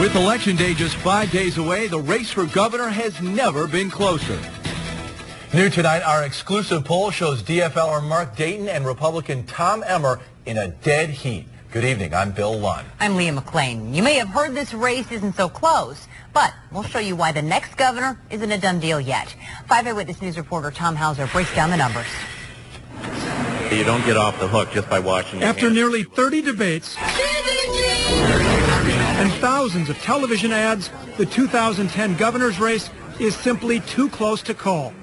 With Election Day just 5 days away, the race for governor has never been closer. New tonight, our exclusive poll shows DFLer Mark Dayton and Republican Tom Emmer in a dead heat. Good evening. I'm Bill Lunn. I'm Leah McLean. You may have heard this race isn't so close, but we'll show you why the next governor isn't a done deal yet. 5 Eyewitness News reporter Tom Hauser breaks down the numbers. You don't get off the hook just by watching. After nearly 30 debates and thousands of television ads, the 2010 governor's race is simply too close to call.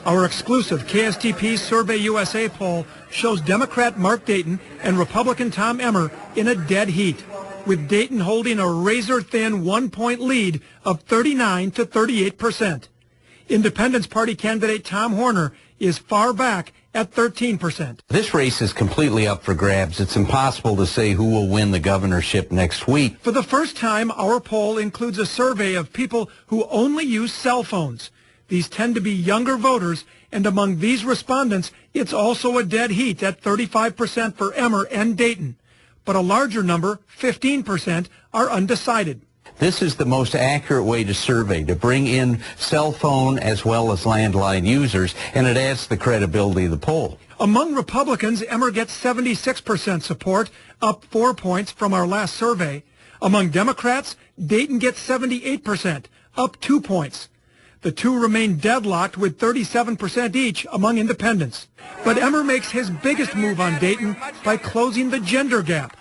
Our exclusive KSTP Survey USA poll shows Democrat Mark Dayton and Republican Tom Emmer in a dead heat, with Dayton holding a razor-thin 1-point lead of 39 to 38%. Independence Party candidate Tom Horner is far back at 13%. This race is completely up for grabs. It's impossible to say who will win the governorship next week. For the first time, our poll includes a survey of people who only use cell phones. These tend to be younger voters, and among these respondents, it's also a dead heat at 35% for Emmer and Dayton. But a larger number, 15%, are undecided. This is the most accurate way to survey, to bring in cell phone as well as landline users, and it adds to the credibility of the poll. Among Republicans, Emmer gets 76% support, up 4 points from our last survey. Among Democrats, Dayton gets 78%, up 2 points. The two remain deadlocked with 37% each among independents. But Emmer makes his biggest move on Dayton by closing the gender gap.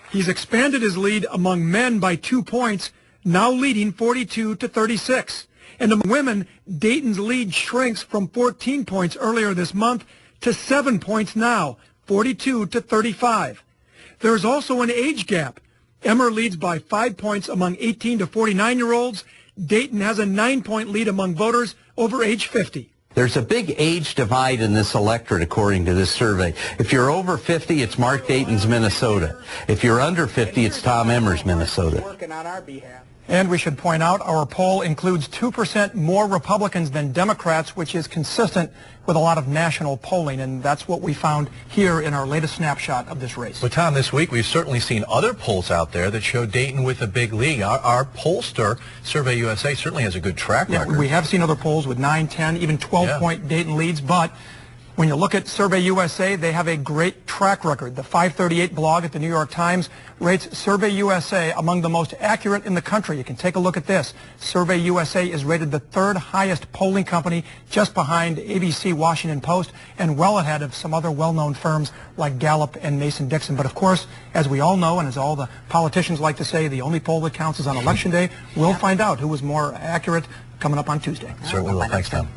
He's expanded his lead among men by 2 points, now leading 42 to 36. And among women, Dayton's lead shrinks from 14 points earlier this month to 7 points now, 42 to 35. There's also an age gap. Emmer leads by 5 points among 18 to 49-year-olds. Dayton has a 9-point lead among voters over age 50. There's a big age divide in this electorate, according to this survey. If you're over 50, it's Mark Dayton's Minnesota. If you're under 50, it's Tom Emmer's Minnesota. And we should point out our poll includes 2% more Republicans than Democrats, which is consistent with a lot of national polling, and that's what we found here in our latest snapshot of this race. Well, Tom, this week we've certainly seen other polls out there that show Dayton with a big lead. Our pollster, Survey USA, certainly has a good track record. Yeah, we have seen other polls with 9, 10, even 12-point Dayton leads, but when you look at Survey USA, they have a great track record. The 538 blog at the New York Times rates Survey USA among the most accurate in the country. You can take a look at this. Survey USA is rated the 3rd highest polling company, just behind ABC, Washington Post, and well ahead of some other well-known firms like Gallup and Mason-Dixon. But of course, as we all know, and as all the politicians like to say, the only poll that counts is on Election Day. We'll find out who was more accurate coming up on Tuesday. Certainly will. Thanks, Tom.